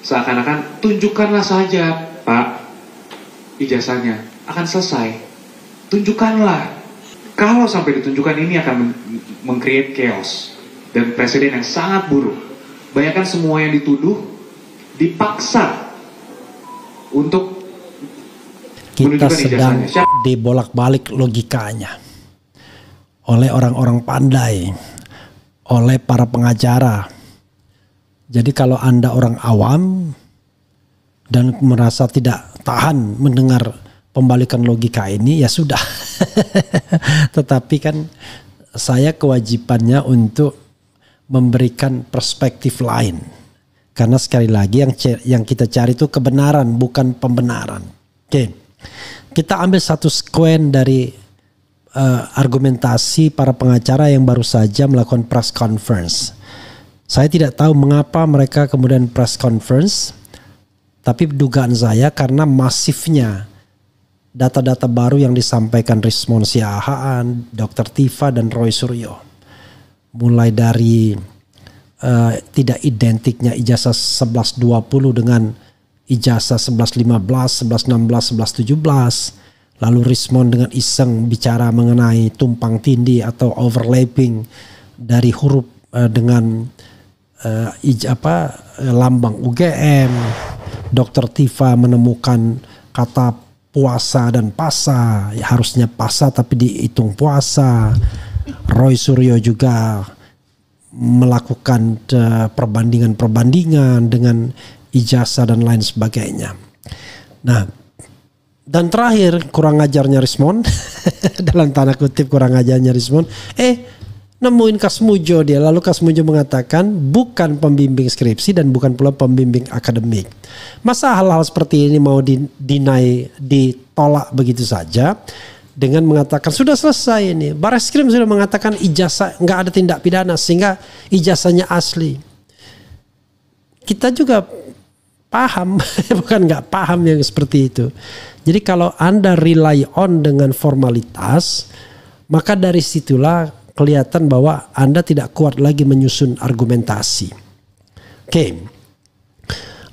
Seakan-akan tunjukkanlah saja Pak ijazahnya, akan selesai. Tunjukkanlah. Kalau sampai ditunjukkan, ini akan meng-create chaos dan presiden yang sangat buruk. Bayangkan semua yang dituduh dipaksa untuk kita sedang dibolak-balik logikanya oleh orang-orang pandai, oleh para pengacara. Jadi kalau Anda orang awam dan merasa tidak tahan mendengar pembalikan logika ini, ya sudah. Tetapi kan saya kewajibannya untuk memberikan perspektif lain. Karena sekali lagi yang kita cari itu kebenaran, bukan pembenaran. Oke. Kita ambil satu sekuen dari argumentasi para pengacara yang baru saja melakukan press conference. Saya tidak tahu mengapa mereka kemudian press conference, tapi dugaan saya karena masifnya data-data baru yang disampaikan Rismond Siahaan, Dr. Tifa dan Roy Suryo. Mulai dari tidak identiknya ijazah 1120 dengan ijazah 1115, 1116, 1117. Lalu Rismond dengan iseng bicara mengenai tumpang tindih atau overlapping dari huruf dengan lambang UGM. Dr. Tifa menemukan kata puasa dan pasa, ya harusnya pasa tapi dihitung puasa. Roy Suryo juga melakukan perbandingan dengan ijazah dan lain sebagainya. Nah, dan terakhir kurang ajarnya Rismond dalam tanda kutip kurang ajarnya Rismond nemuin Kasmujo dia, lalu Kasmujo mengatakan bukan pembimbing skripsi dan bukan pula pembimbing akademik. Masa hal-hal seperti ini mau ditolak begitu saja dengan mengatakan sudah selesai ini, Bareskrim sudah mengatakan ijazah nggak ada tindak pidana sehingga ijazahnya asli. Kita juga paham, bukan nggak paham yang seperti itu. Jadi kalau Anda rely on dengan formalitas, maka dari situlah kelihatan bahwa Anda tidak kuat lagi menyusun argumentasi. Oke.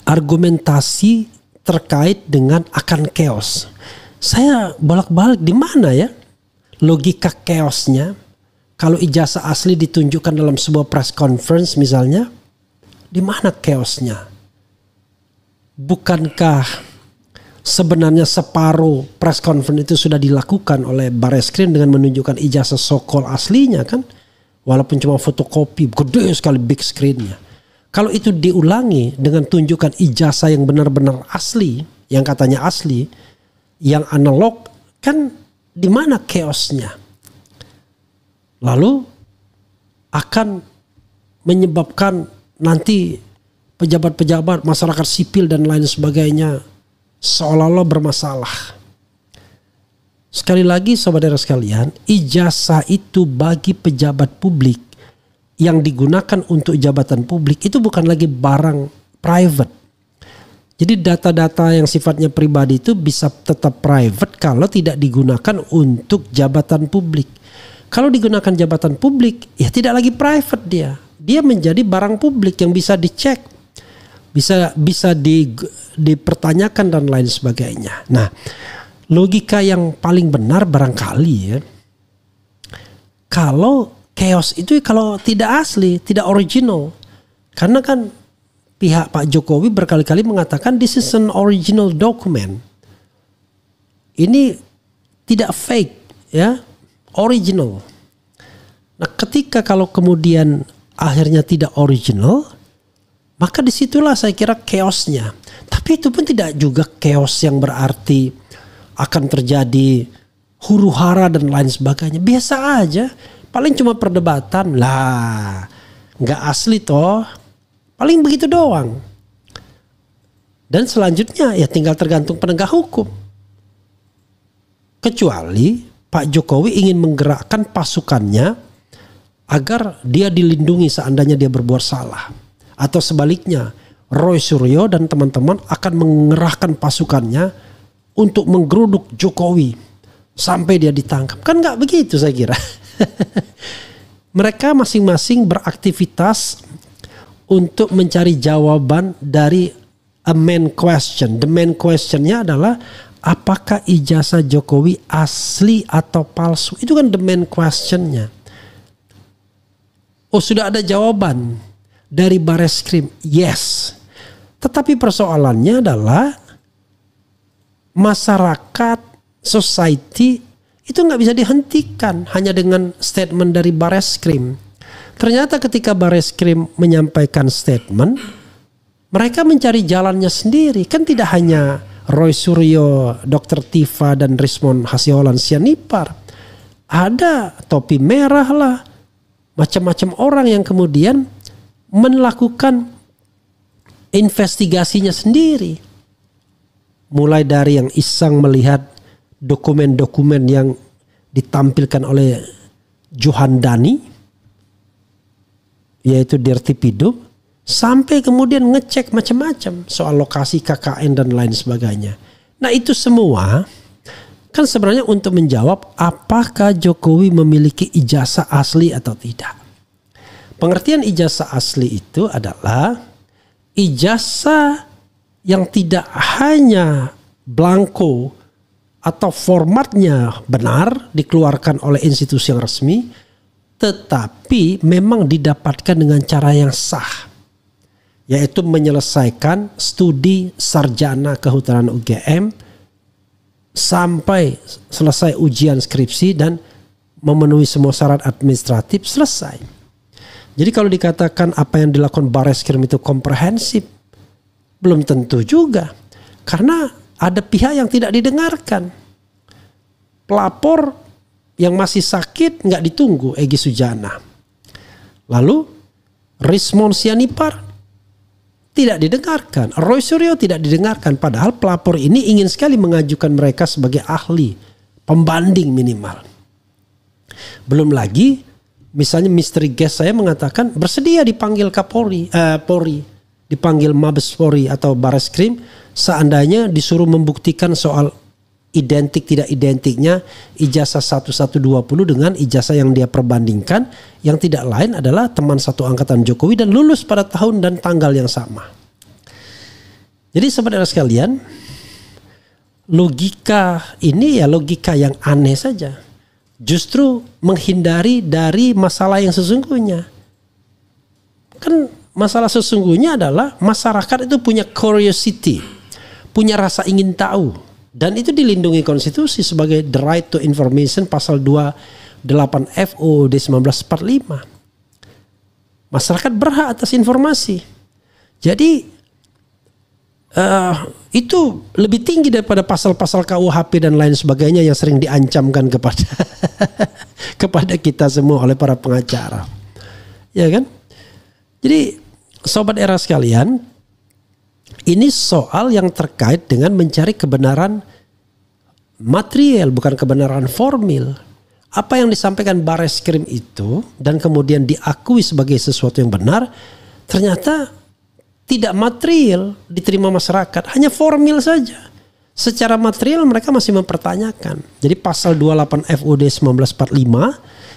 Argumentasi terkait dengan akan chaos. Saya bolak-balik di mana ya logika chaosnya? Kalau ijazah asli ditunjukkan dalam sebuah press conference misalnya, di mana chaosnya? Bukankah sebenarnya separuh press conference itu sudah dilakukan oleh Bareskrim dengan menunjukkan ijazah sokol aslinya kan? Walaupun cuma fotokopi, gede sekali big screen-nya. Kalau itu diulangi dengan tunjukkan ijazah yang benar-benar asli, yang katanya asli, yang analog, kan di mana chaosnya? Lalu akan menyebabkan nanti pejabat-pejabat, masyarakat sipil dan lain sebagainya seolah-olah bermasalah. Sekali lagi saudara sekalian, ijazah itu bagi pejabat publik yang digunakan untuk jabatan publik itu bukan lagi barang private. Jadi data-data yang sifatnya pribadi itu bisa tetap private kalau tidak digunakan untuk jabatan publik. Kalau digunakan jabatan publik, ya tidak lagi private dia. Dia menjadi barang publik yang bisa dicek, bisa dipertanyakan dan lain sebagainya. Nah, logika yang paling benar barangkali ya, kalau chaos itu kalau tidak asli, tidak original. Karena kan pihak Pak Jokowi berkali-kali mengatakan this is an original document. Ini tidak fake ya, original. Nah, ketika kalau kemudian akhirnya tidak original, maka disitulah saya kira chaosnya. Tapi itu pun tidak juga chaos yang berarti akan terjadi huru hara dan lain sebagainya. Biasa aja, paling cuma perdebatan lah, nggak asli toh. Paling begitu doang. Dan selanjutnya ya tinggal tergantung penegak hukum. Kecuali Pak Jokowi ingin menggerakkan pasukannya agar dia dilindungi seandainya dia berbuat salah. Atau sebaliknya, Roy Suryo dan teman-teman akan mengerahkan pasukannya untuk menggeruduk Jokowi sampai dia ditangkap. Kan nggak begitu saya kira. Mereka masing-masing beraktivitas untuk mencari jawaban dari a main question. The main questionnya adalah apakah ijazah Jokowi asli atau palsu? Itu kan the main questionnya. Oh, sudah ada jawaban dari Bareskrim. Yes. Tetapi persoalannya adalah masyarakat, society itu nggak bisa dihentikan hanya dengan statement dari Bareskrim. Ternyata ketika Bareskrim menyampaikan statement, mereka mencari jalannya sendiri. Kan tidak hanya Roy Suryo, Dr. Tifa, dan Rismond Hasiolan Sianipar. Ada topi merah lah. Macam-macam orang yang kemudian melakukan investigasinya sendiri. Mulai dari yang iseng melihat dokumen-dokumen yang ditampilkan oleh Johandani, yaitu Dirtipidum, sampai kemudian ngecek macam-macam soal lokasi KKN dan lain sebagainya. Nah, itu semua kan sebenarnya untuk menjawab apakah Jokowi memiliki ijazah asli atau tidak. Pengertian ijazah asli itu adalah ijazah yang tidak hanya blanko atau formatnya benar dikeluarkan oleh institusi yang resmi, tetapi memang didapatkan dengan cara yang sah, yaitu menyelesaikan studi sarjana kehutanan UGM sampai selesai ujian skripsi dan memenuhi semua syarat administratif, selesai. Jadi kalau dikatakan apa yang dilakukan Bareskrim itu komprehensif, belum tentu juga. Karena ada pihak yang tidak didengarkan. Pelapor yang masih sakit nggak ditunggu, Egy Sujana. Lalu Rismond Sianipar tidak didengarkan. Roy Suryo tidak didengarkan. Padahal pelapor ini ingin sekali mengajukan mereka sebagai ahli, pembanding minimal. Belum lagi, misalnya misteri guest saya mengatakan bersedia dipanggil Polri, dipanggil Mabes Polri atau Bareskrim seandainya disuruh membuktikan soal identik tidak identiknya ijazah 1120 dengan ijazah yang dia perbandingkan, yang tidak lain adalah teman satu angkatan Jokowi dan lulus pada tahun dan tanggal yang sama. Jadi saudara sekalian, logika ini ya logika yang aneh saja. Justru menghindari dari masalah yang sesungguhnya. Kan masalah sesungguhnya adalah masyarakat itu punya curiosity, punya rasa ingin tahu. Dan itu dilindungi konstitusi sebagai the right to information pasal 28F UUD 1945. Masyarakat berhak atas informasi. Jadi itu lebih tinggi daripada pasal-pasal KUHP dan lain sebagainya yang sering diancamkan kepada kita semua oleh para pengacara. Ya kan? Jadi sobat era sekalian, ini soal yang terkait dengan mencari kebenaran material, bukan kebenaran formil. Apa yang disampaikan Bareskrim itu dan kemudian diakui sebagai sesuatu yang benar, ternyata tidak material diterima masyarakat, hanya formil saja. Secara material mereka masih mempertanyakan. Jadi pasal 28F UUD 1945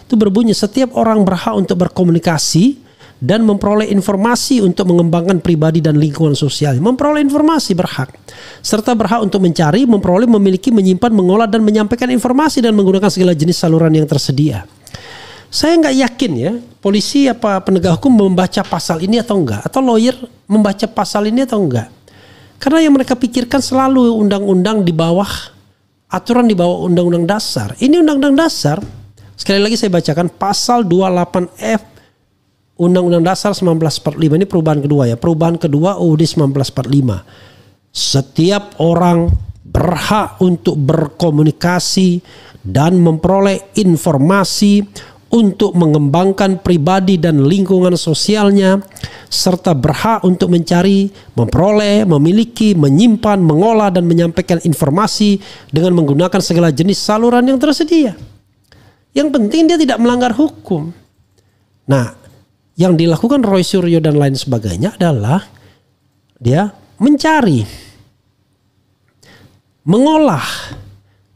itu berbunyi setiap orang berhak untuk berkomunikasi dan memperoleh informasi untuk mengembangkan pribadi dan lingkungan sosial. Memperoleh informasi berhak. Serta berhak untuk mencari, memperoleh, memiliki, menyimpan, mengolah, dan menyampaikan informasi dan menggunakan segala jenis saluran yang tersedia. Saya nggak yakin ya, polisi apa penegak hukum membaca pasal ini atau enggak. Atau lawyer membaca pasal ini atau enggak. Karena yang mereka pikirkan selalu undang-undang di bawah, aturan di bawah undang-undang dasar. Ini undang-undang dasar, sekali lagi saya bacakan pasal 28F Undang-Undang Dasar 1945, ini perubahan kedua ya. Perubahan kedua UUD 1945. Setiap orang berhak untuk berkomunikasi dan memperoleh informasi untuk mengembangkan pribadi dan lingkungan sosialnya, serta berhak untuk mencari, memperoleh, memiliki, menyimpan, mengolah, dan menyampaikan informasi dengan menggunakan segala jenis saluran yang tersedia. Yang penting dia tidak melanggar hukum. Nah, yang dilakukan Roy Suryo dan lain sebagainya adalah dia mencari, mengolah,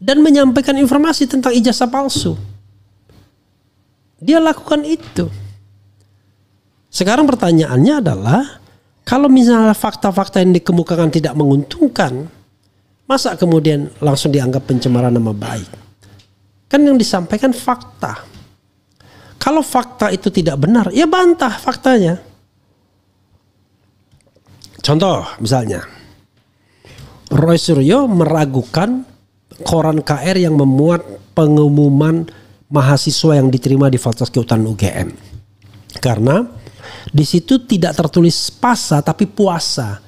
dan menyampaikan informasi tentang ijazah palsu. Dia lakukan itu. Sekarang pertanyaannya adalah Kalau misalnya fakta-fakta yang dikemukakan tidak menguntungkan, masa kemudian langsung dianggap pencemaran nama baik? Kan yang disampaikan fakta. Kalau fakta itu tidak benar, ya bantah faktanya. Contoh misalnya, Roy Suryo meragukan koran KR yang memuat pengumuman mahasiswa yang diterima di Fakultas Kehutanan UGM. Karena di situ tidak tertulis pasa tapi puasa.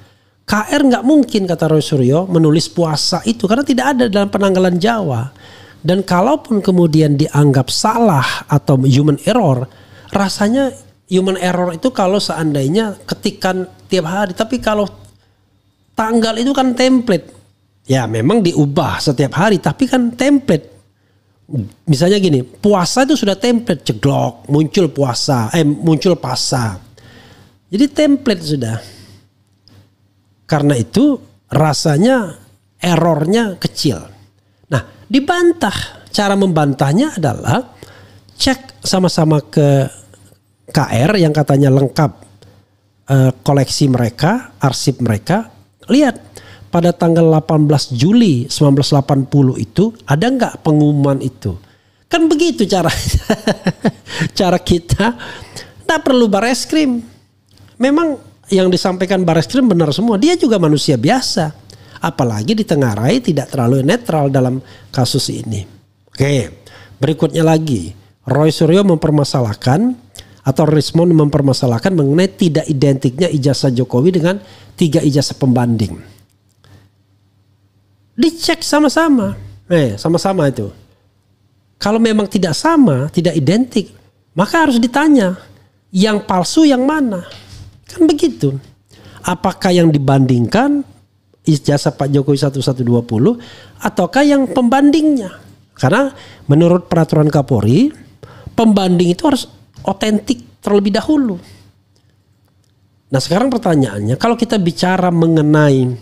KR nggak mungkin, kata Roy Suryo, menulis puasa itu karena tidak ada dalam penanggalan Jawa. Dan kalaupun kemudian dianggap salah atau human error, rasanya human error itu kalau seandainya ketikan tiap hari. Tapi kalau tanggal itu kan template. Ya memang diubah setiap hari tapi kan template. Misalnya gini, puasa itu sudah template, ceglok, muncul puasa, muncul pasa. Jadi template sudah. Karena itu rasanya errornya kecil. Nah, dibantah. Cara membantahnya adalah cek sama-sama ke KR yang katanya lengkap koleksi mereka, arsip mereka. Lihat pada tanggal 18 Juli 1980 itu ada nggak pengumuman itu? Kan begitu cara cara kita. Nggak perlu Bareskrim. Memang yang disampaikan Bareskrim benar semua. Dia juga manusia biasa. Apalagi ditengarai tidak terlalu netral dalam kasus ini. Oke, berikutnya lagi. Roy Suryo mempermasalahkan atau Rismond mempermasalahkan mengenai tidak identiknya ijazah Jokowi dengan 3 ijazah pembanding. Dicek sama-sama. Sama-sama itu. Kalau memang tidak sama, tidak identik, maka harus ditanya. Yang palsu yang mana? Kan begitu. Apakah yang dibandingkan ijazah Pak Jokowi 1120 ataukah yang pembandingnya? Karena menurut peraturan Kapolri, pembanding itu harus otentik terlebih dahulu. Nah sekarang pertanyaannya, kalau kita bicara mengenai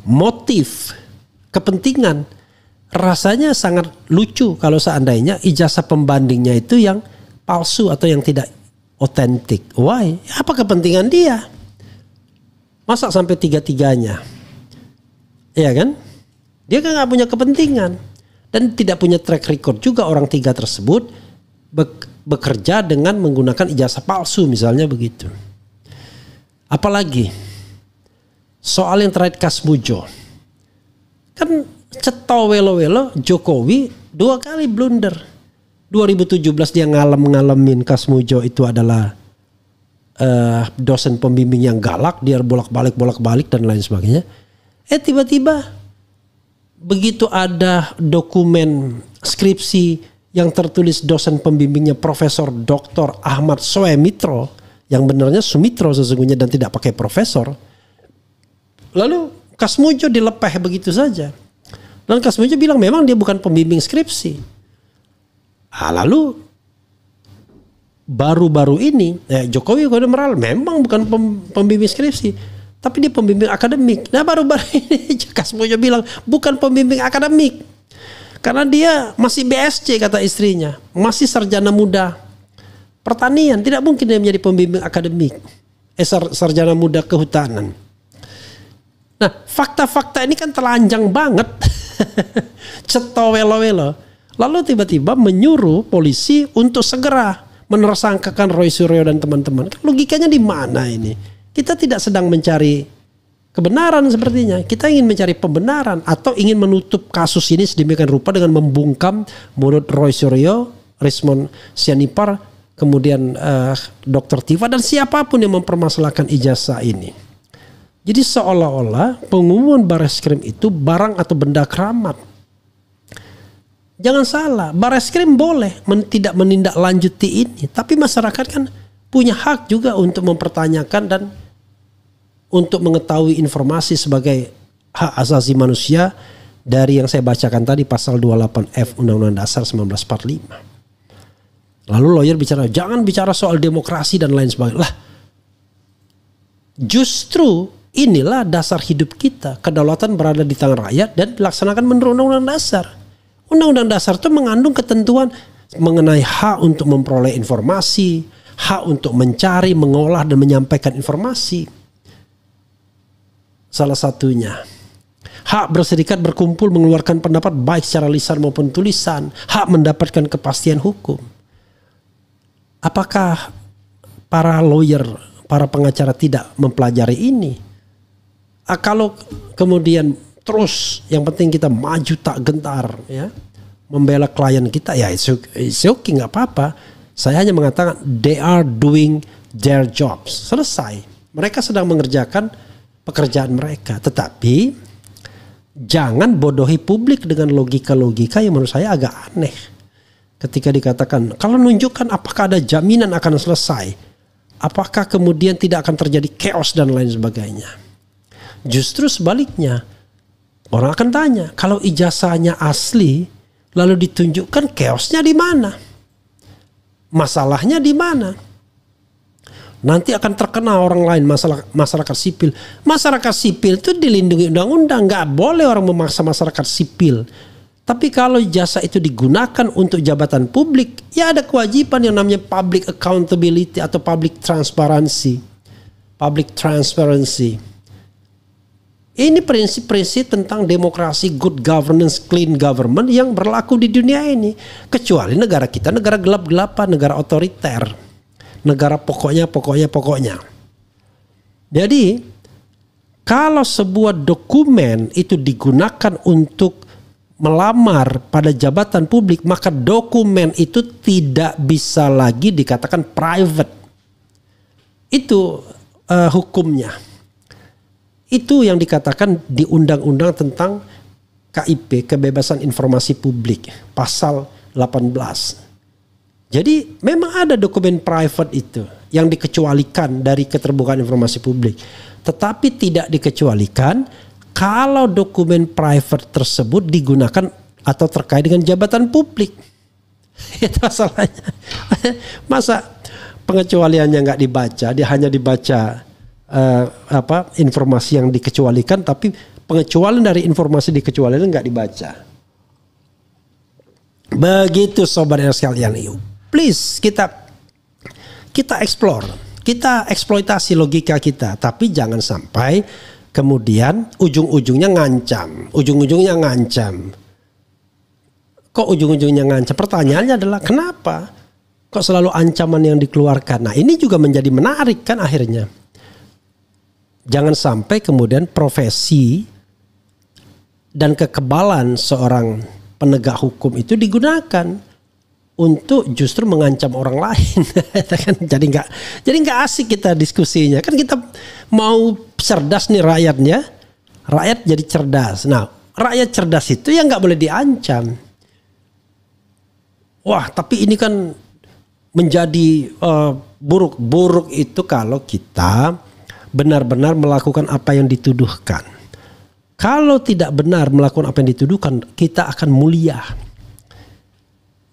motif, kepentingan, rasanya sangat lucu kalau seandainya ijazah pembandingnya itu yang palsu atau yang tidak otentik. Why? Apa kepentingan dia? Masa sampai 3-3-nya? Iya kan? Dia kan gak punya kepentingan. Dan tidak punya track record juga orang 3 tersebut bekerja dengan menggunakan ijazah palsu misalnya begitu. Apalagi soal yang terkait Kasmujo. Kan ceto welo-welo Jokowi 2 kali blunder. 2017 dia ngalamin Kasmujo itu adalah dosen pembimbing yang galak, dia bolak-balik dan lain sebagainya. Tiba-tiba begitu ada dokumen skripsi yang tertulis dosen pembimbingnya Profesor Dr. Ahmad Soemitro, yang benarnya Sumitro sesungguhnya dan tidak pakai profesor. Lalu Kasmujo dilepeh begitu saja. Dan Kasmujo bilang memang dia bukan pembimbing skripsi. Lalu baru-baru ini Jokowi udah meral memang bukan pembimbing skripsi. Tapi dia pembimbing akademik. Nah baru-baru ini Kasmujo bilang bukan pembimbing akademik. Karena dia masih BSc kata istrinya. Masih sarjana muda pertanian. Tidak mungkin dia menjadi pembimbing akademik. Sarjana muda kehutanan. Nah fakta-fakta ini kan telanjang banget. Ceto welo-welo. Lalu tiba-tiba menyuruh polisi untuk segera menersangkakan Roy Suryo dan teman-teman. Logikanya di mana ini? Kita tidak sedang mencari kebenaran sepertinya. Kita ingin mencari pembenaran atau ingin menutup kasus ini sedemikian rupa dengan membungkam mulut Roy Suryo, Rismond Sianipar, kemudian Dr. Tifa dan siapapun yang mempermasalahkan ijazah ini. Jadi seolah-olah pengumuman Bareskrim itu barang atau benda keramat. Jangan salah, Bareskrim boleh tidak menindaklanjuti ini, tapi masyarakat kan punya hak juga untuk mempertanyakan dan untuk mengetahui informasi sebagai hak asasi manusia dari yang saya bacakan tadi pasal 28F Undang-Undang Dasar 1945. Lalu lawyer bicara, jangan bicara soal demokrasi dan lain sebagainya. Lah, justru inilah dasar hidup kita. Kedaulatan berada di tangan rakyat dan dilaksanakan menurut Undang-Undang Dasar. Undang-Undang Dasar itu mengandung ketentuan mengenai hak untuk memperoleh informasi, hak untuk mencari, mengolah, dan menyampaikan informasi. Salah satunya. Hak berserikat, berkumpul, mengeluarkan pendapat baik secara lisan maupun tulisan. Hak mendapatkan kepastian hukum. Apakah para lawyer, para pengacara tidak mempelajari ini? Kalau kemudian terus yang penting kita maju tak gentar, ya, membela klien kita, ya it's okay, nggak apa-apa. Saya hanya mengatakan they are doing their jobs. Selesai. Mereka sedang mengerjakan pekerjaan mereka. Tetapi jangan bodohi publik dengan logika-logika yang menurut saya agak aneh. Ketika dikatakan kalau nunjukkan apakah ada jaminan akan selesai, apakah kemudian tidak akan terjadi chaos dan lain sebagainya. Justru sebaliknya, orang akan tanya, kalau ijazahnya asli lalu ditunjukkan, chaosnya di mana? Masalahnya di mana? Nanti akan terkena orang lain, masyarakat sipil. Masyarakat sipil itu dilindungi undang-undang, nggak boleh orang memaksa masyarakat sipil. Tapi kalau jasa itu digunakan untuk jabatan publik, ya ada kewajiban yang namanya public accountability atau public transparency. Public transparency. Ini prinsip-prinsip tentang demokrasi, good governance, clean government yang berlaku di dunia ini. Kecuali negara kita, negara gelap-gelapan, negara otoriter. Negara pokoknya. Jadi, kalau sebuah dokumen itu digunakan untuk melamar pada jabatan publik, maka dokumen itu tidak bisa lagi dikatakan private. Itu hukumnya. Itu yang dikatakan di undang-undang tentang KIP, kebebasan informasi publik, pasal 18. Jadi memang ada dokumen private itu yang dikecualikan dari keterbukaan informasi publik. Tetapi tidak dikecualikan kalau dokumen private tersebut digunakan atau terkait dengan jabatan publik. Itu masalahnya. Masa pengecualiannya nggak dibaca, dia hanya dibaca informasi yang dikecualikan, tapi pengecualian dari informasi dikecualikan nggak dibaca. Begitu sobat sekalian, please kita explore, kita eksploitasi logika kita, tapi jangan sampai kemudian ujung-ujungnya ngancam. Kok ujung-ujungnya ngancam? Pertanyaannya adalah kenapa kok selalu ancaman yang dikeluarkan? Nah, ini juga menjadi menarik kan akhirnya. Jangan sampai kemudian profesi dan kekebalan seorang penegak hukum itu digunakan untuk justru mengancam orang lain. Jadi nggak asik kita diskusinya. Kan kita mau cerdas nih rakyatnya, rakyat jadi cerdas. Nah, rakyat cerdas itu yang nggak boleh diancam. Wah, tapi ini kan menjadi buruk itu kalau kita benar-benar melakukan apa yang dituduhkan. Kalau tidak benar melakukan apa yang dituduhkan, kita akan mulia.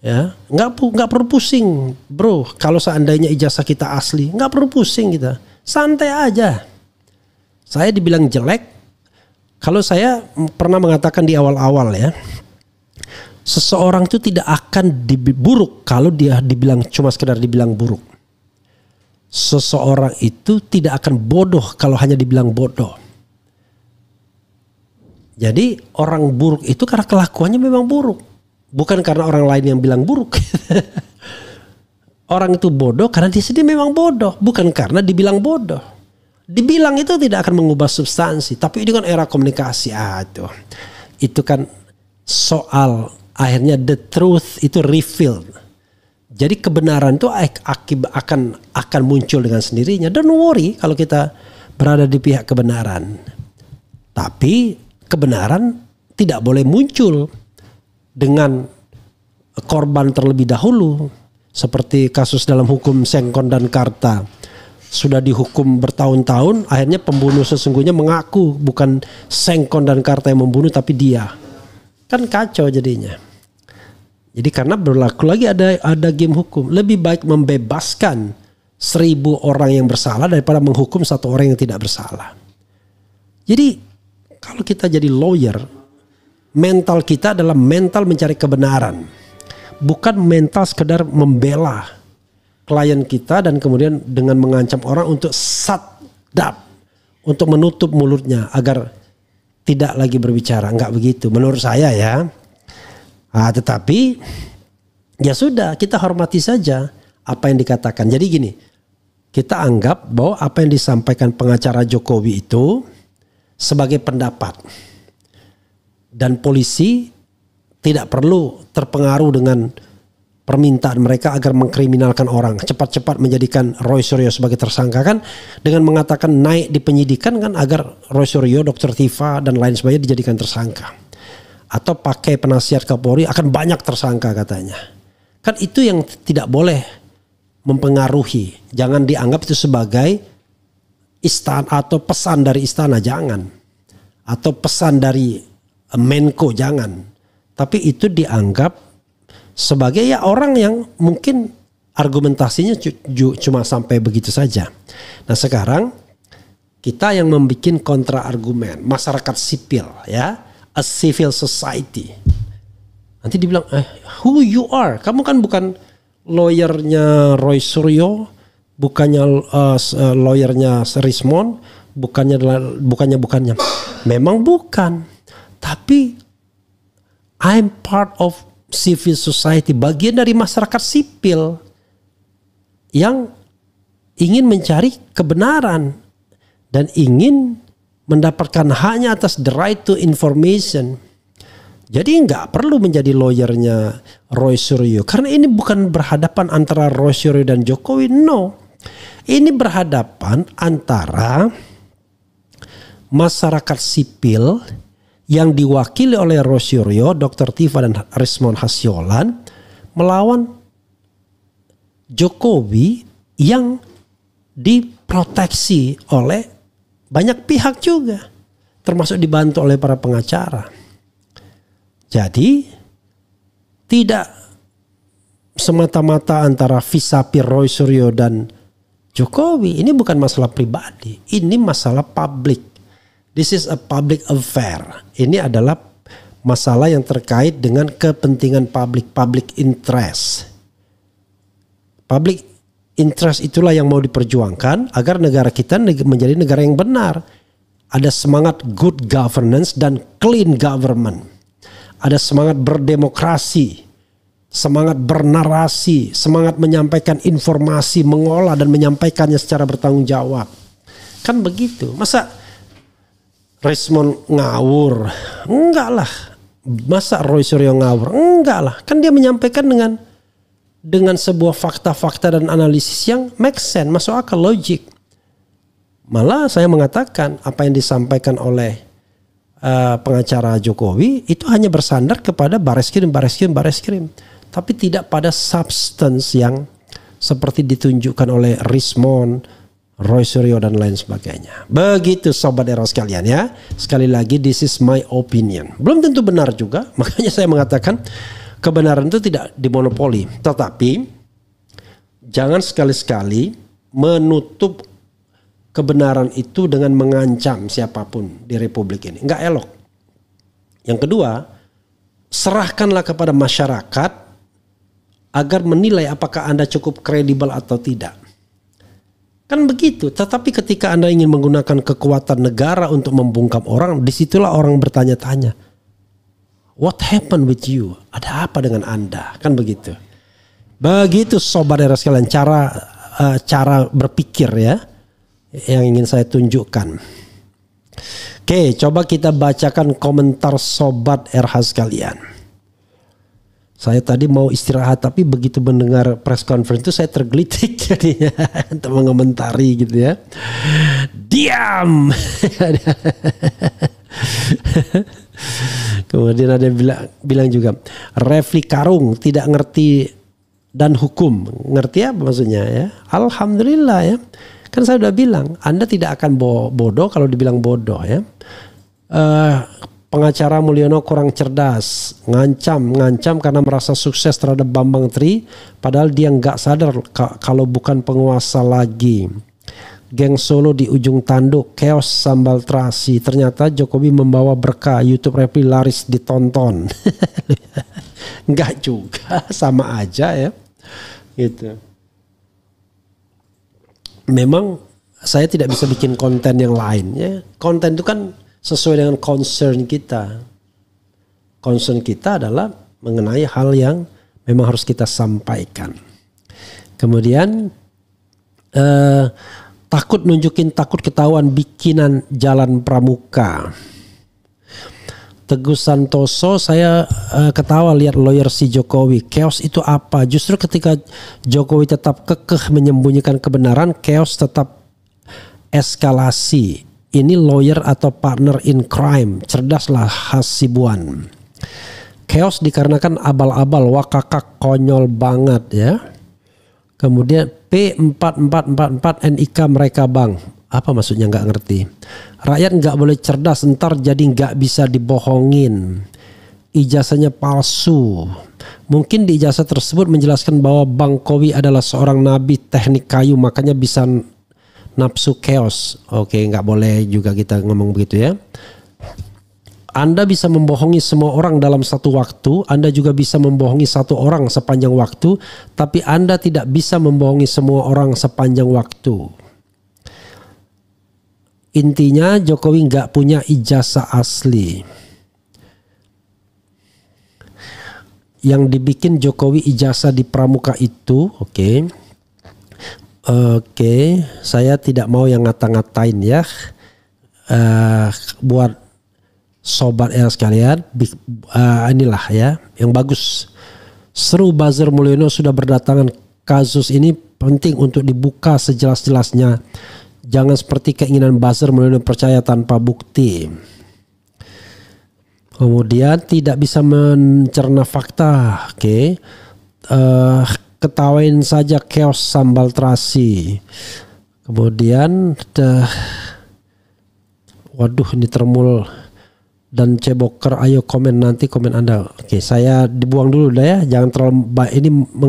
Ya, nggak perlu pusing, bro. Kalau seandainya ijazah kita asli, nggak perlu pusing kita, santai aja. Saya dibilang jelek, kalau saya pernah mengatakan di awal-awal ya, seseorang itu tidak akan buruk kalau dia dibilang cuma sekedar dibilang buruk. Seseorang itu tidak akan bodoh kalau hanya dibilang bodoh. Jadi orang buruk itu karena kelakuannya memang buruk. Bukan karena orang lain yang bilang buruk. Orang itu bodoh karena dia sendiri memang bodoh. Bukan karena dibilang bodoh. Dibilang itu tidak akan mengubah substansi. Tapi ini kan era komunikasi. Itu kan soal akhirnya the truth itu revealed. Jadi kebenaran itu akan muncul dengan sendirinya. Don't worry kalau kita berada di pihak kebenaran. Tapi kebenaran tidak boleh muncul dengan korban terlebih dahulu. Seperti kasus dalam hukum Sengkon dan Karta. Sudah dihukum bertahun-tahun, akhirnya pembunuh sesungguhnya mengaku bukan Sengkon dan Karta yang membunuh tapi dia. Kan kacau jadinya. Jadi karena berlaku lagi ada game hukum. Lebih baik membebaskan 1000 orang yang bersalah daripada menghukum 1 orang yang tidak bersalah. Jadi kalau kita jadi lawyer, mental kita adalah mental mencari kebenaran. Bukan mental sekedar membela. klien kita dan kemudian dengan mengancam orang untuk sadap, untuk menutup mulutnya agar tidak lagi berbicara. Enggak begitu menurut saya ya. Tetapi ya sudah, kita hormati saja apa yang dikatakan. Jadi gini, kita anggap bahwa apa yang disampaikan pengacara Jokowi itu sebagai pendapat. Dan polisi tidak perlu terpengaruh dengan permintaan mereka agar mengkriminalkan orang. Cepat-cepat menjadikan Roy Suryo sebagai tersangka kan. Dengan mengatakan naik di penyidikan kan agar Roy Suryo, Dr. Tifa dan lain sebagainya dijadikan tersangka. Atau pakai penasihat Kapolri akan banyak tersangka katanya. Kan itu yang tidak boleh mempengaruhi. Jangan dianggap itu sebagai istana atau pesan dari istana, jangan. Atau pesan dari Menko, jangan. Tapi itu dianggap sebagai ya orang yang mungkin argumentasinya cuma sampai begitu saja. Nah sekarang kita yang membuat kontra argumen, masyarakat sipil ya, a civil society. Nanti dibilang, who you are? Kamu kan bukan lawyernya Roy Suryo, bukannya lawyernya Rismon, bukannya. Memang bukan. Tapi I'm part of civil society, bagian dari masyarakat sipil yang ingin mencari kebenaran dan ingin mendapatkan haknya atas the right to information. Jadi nggak perlu menjadi lawyernya Roy Suryo. Karena ini bukan berhadapan antara Roy Suryo dan Jokowi. No. Ini berhadapan antara masyarakat sipil yang diwakili oleh Roy Suryo, Dr. Tifa dan Rismon Hasyolan melawan Jokowi yang diproteksi oleh banyak pihak juga. Termasuk dibantu oleh para pengacara. Jadi tidak semata-mata antara Visapi Roy Suryo dan Jokowi. Ini bukan masalah pribadi. Ini masalah publik. This is a public affair. Ini adalah masalah yang terkait dengan kepentingan public interest. Public interest itulah yang mau diperjuangkan agar negara kita menjadi negara yang benar. Ada semangat good governance dan clean government. Ada semangat berdemokrasi, semangat bernarasi, semangat menyampaikan informasi, mengolah dan menyampaikannya secara bertanggung jawab. Kan begitu. Masa Rismon ngawur? Enggak lah. Masa Roy Suryo ngawur? Enggak lah. Kan dia menyampaikan dengan sebuah fakta-fakta dan analisis yang make sense, masuk akal, logik. Malah saya mengatakan apa yang disampaikan oleh pengacara Jokowi itu hanya bersandar kepada Bareskrim, tapi tidak pada substance yang seperti ditunjukkan oleh Rismon, Roy Suryo dan lain sebagainya. Begitu sobat era sekalian ya. Sekali lagi, this is my opinion. Belum tentu benar juga, makanya saya mengatakan kebenaran itu tidak dimonopoli. Tetapi jangan sekali-sekali menutup kebenaran itu dengan mengancam siapapun di Republik ini. Enggak elok. Yang kedua, serahkanlah kepada masyarakat agar menilai apakah Anda cukup kredibel atau tidak. Kan begitu. Tetapi ketika Anda ingin menggunakan kekuatan negara untuk membungkam orang, disitulah orang bertanya-tanya. What happened with you? Ada apa dengan Anda? Kan begitu. Begitu sobat era sekalian cara berpikir ya yang ingin saya tunjukkan. Oke, coba kita bacakan komentar sobat RH sekalian. Saya tadi mau istirahat tapi begitu mendengar press conference itu saya tergelitik jadinya untuk mengomentari gitu ya. Diam. Kemudian ada bilang juga Refli Karung tidak ngerti dan hukum. Ngerti apa maksudnya ya? Alhamdulillah ya. Kan saya udah bilang Anda tidak akan bodoh kalau dibilang bodoh ya. Pengacara Mulyono kurang cerdas, ngancam karena merasa sukses terhadap Bambang Tri, padahal dia nggak sadar kalau bukan penguasa lagi. Geng Solo di ujung tanduk, chaos sambal terasi. Ternyata Jokowi membawa berkah, YouTube Refli laris ditonton. Nggak juga, sama aja ya. Gitu. memang saya tidak bisa bikin konten yang lain ya. Konten itu kan sesuai dengan concern kita. Concern kita adalah mengenai hal yang memang harus kita sampaikan. Kemudian takut ketahuan bikinan Jalan Pramuka. Teguh Santoso, saya ketawa lihat lawyer si Jokowi. Chaos itu apa? Justru ketika Jokowi tetap kekeh menyembunyikan kebenaran, chaos tetap eskalasi. Ini lawyer atau partner in crime. Cerdaslah Hasibuan. Chaos dikarenakan abal-abal, wakakak, konyol banget ya. Kemudian P4444 NIK mereka bang. Apa maksudnya nggak ngerti. Rakyat nggak boleh cerdas, ntar jadi nggak bisa dibohongin. Ijazahnya palsu. Mungkin di ijazah tersebut menjelaskan bahwa Bang Kowi adalah seorang nabi teknik kayu, makanya bisa nafsu chaos. Oke, nggak boleh juga kita ngomong begitu ya. Anda bisa membohongi semua orang dalam satu waktu. Anda juga bisa membohongi satu orang sepanjang waktu. Tapi Anda tidak bisa membohongi semua orang sepanjang waktu. Intinya Jokowi nggak punya ijazah asli. Yang dibikin Jokowi ijazah di Pramuka itu, oke, saya tidak mau yang ngata-ngatain ya. Buat sobat sekalian, inilah ya yang bagus. Seru buzzer Mulyono sudah berdatangan. Kasus ini penting untuk dibuka sejelas-jelasnya. Jangan seperti keinginan buzzer Mulyono percaya tanpa bukti. Kemudian tidak bisa mencerna fakta. Oke. Ketawain saja chaos sambal terasi. Kemudian waduh ini Termul dan Ceboker, ayo komen nanti komen Anda. Oke, saya dibuang dulu dah ya. Jangan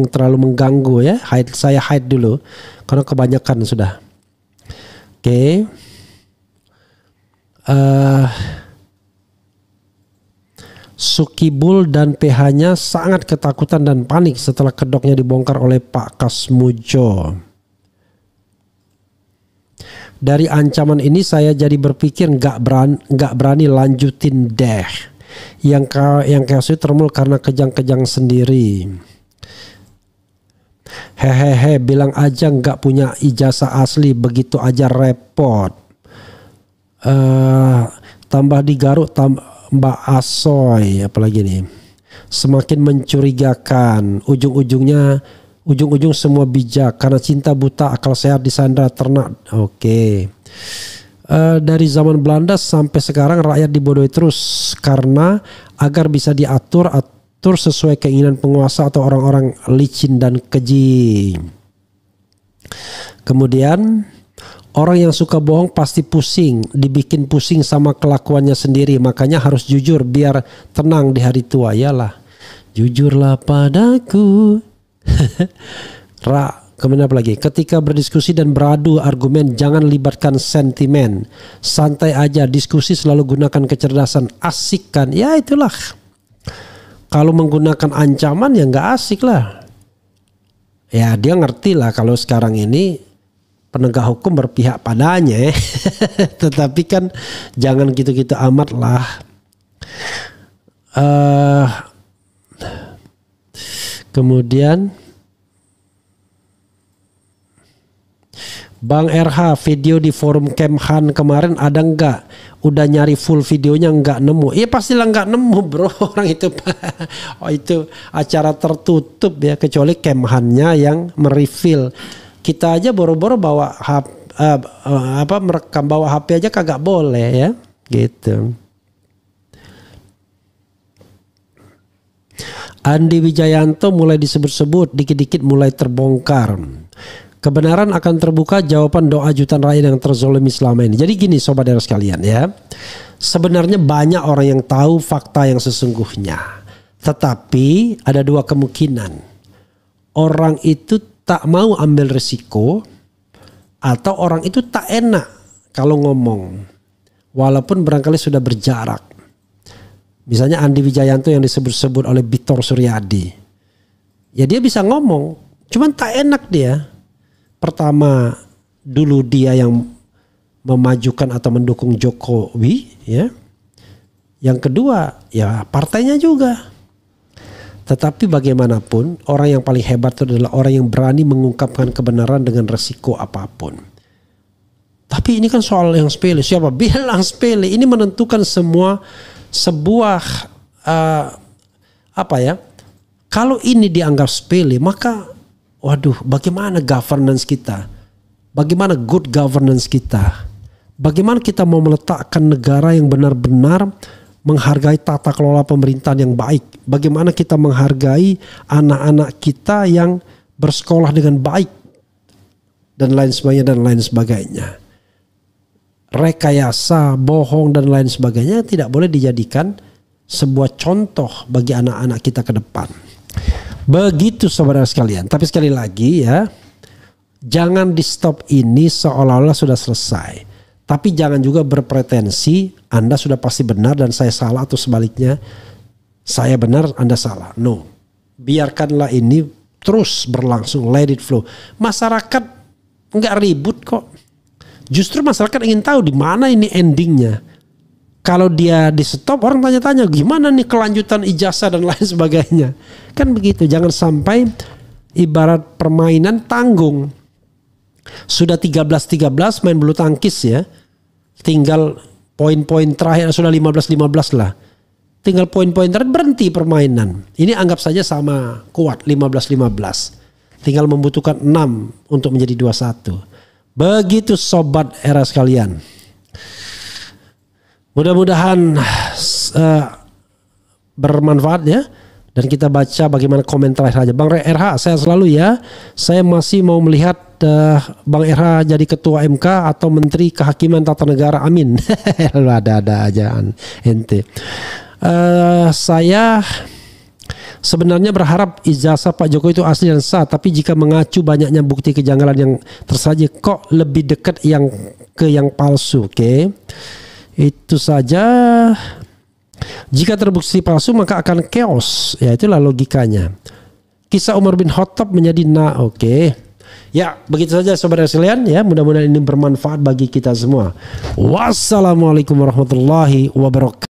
terlalu mengganggu ya. Saya hide dulu karena kebanyakan sudah. Oke. Sukibul dan PH-nya sangat ketakutan dan panik setelah kedoknya dibongkar oleh Pak Kasmujo. Dari ancaman ini saya jadi berpikir nggak berani lanjutin deh. Yang kasus Termul karena kejang-kejang sendiri. Hehehe, bilang aja nggak punya ijazah asli, begitu aja repot. Tambah di Garut, Mbak Asoy, apalagi nih. Semakin mencurigakan, ujung semua bijak karena cinta buta, akal sehat disandra ternak. Oke. Dari zaman Belanda sampai sekarang rakyat dibodohi terus karena agar bisa diatur sesuai keinginan penguasa atau orang-orang licin dan keji. Kemudian orang yang suka bohong pasti pusing, dibikin pusing sama kelakuannya sendiri, makanya harus jujur biar tenang di hari tua. Yalah, jujurlah padaku. Kemudian apa lagi? Ketika berdiskusi dan beradu argumen jangan libatkan sentimen, santai aja, diskusi selalu gunakan kecerdasan, asik kan? Ya itulah. Kalau menggunakan ancaman ya nggak asik lah. Ya dia ngerti lah kalau sekarang ini penegak hukum berpihak padanya. Tetapi kan jangan gitu-gitu amat lah. Kemudian Bang RH, video di forum Kemhan kemarin ada nggak? Udah nyari full videonya nggak nemu. Iya pastilah nggak nemu bro, orang itu. Oh itu acara tertutup ya, kecuali Kemhannya yang mereveal. Kita aja boro-boro bawa merekam bawa HP aja kagak boleh ya, gitu. Andi Wijayanto mulai disebut-sebut, dikit-dikit mulai terbongkar. Kebenaran akan terbuka, jawaban doa jutaan rakyat yang terzolimi selama ini. Jadi gini sobat daerah sekalian ya. Sebenarnya banyak orang yang tahu fakta yang sesungguhnya. Tetapi ada dua kemungkinan. Orang itu tak mau ambil risiko atau orang itu tak enak kalau ngomong. Walaupun barangkali sudah berjarak. Misalnya Andi Wijayanto yang disebut-sebut oleh Bitor Suryadi. Ya dia bisa ngomong. Cuman tak enak dia. Pertama dulu dia yang memajukan atau mendukung Jokowi, ya. Yang kedua, ya partainya juga. Tetapi bagaimanapun, orang yang paling hebat itu adalah orang yang berani mengungkapkan kebenaran dengan resiko apapun. Tapi ini kan soal yang sepele. Siapa bilang sepele? Ini menentukan sebuah kalau ini dianggap sepele, maka waduh, bagaimana governance kita? Bagaimana good governance kita? Bagaimana kita mau meletakkan negara yang benar-benar menghargai tata kelola pemerintahan yang baik? Bagaimana kita menghargai anak-anak kita yang bersekolah dengan baik? Dan lain sebagainya. Rekayasa, bohong dan lain sebagainya tidak boleh dijadikan sebuah contoh bagi anak-anak kita ke depan. Begitu saudara sekalian. Tapi sekali lagi ya, jangan di stop ini seolah-olah sudah selesai. Tapi jangan juga berpretensi Anda sudah pasti benar dan saya salah, atau sebaliknya saya benar Anda salah. No, biarkanlah ini terus berlangsung, let it flow. Masyarakat nggak ribut kok. Justru masyarakat ingin tahu di mana ini endingnya. Kalau dia di stop, orang tanya-tanya gimana nih kelanjutan ijazah dan lain sebagainya. Kan begitu, jangan sampai ibarat permainan tanggung. Sudah 13-13 main bulu tangkis ya. Tinggal poin-poin terakhir, sudah 15-15 lah. Tinggal poin-poin terakhir, berhenti permainan. Ini anggap saja sama kuat 15-15. Tinggal membutuhkan 6 untuk menjadi 21. Begitu sobat era sekalian. Mudah-mudahan bermanfaat ya. Dan kita baca bagaimana komentar RH. Bang RH, saya selalu ya. Saya masih mau melihat Bang RH jadi ketua MK atau menteri kehakiman tata negara. Amin. Ada aja ente. Saya sebenarnya berharap ijazah Pak Jokowi itu asli dan sah. Tapi jika mengacu banyaknya bukti kejanggalan yang tersaji, kok lebih dekat yang palsu. Oke. Itu saja. Jika terbukti palsu maka akan chaos. Ya itulah logikanya. Kisah Umar bin Khattab menjadi oke. Ya begitu saja saudara sekalian ya. Mudah-mudahan ini bermanfaat bagi kita semua. Wassalamualaikum warahmatullahi wabarakatuh.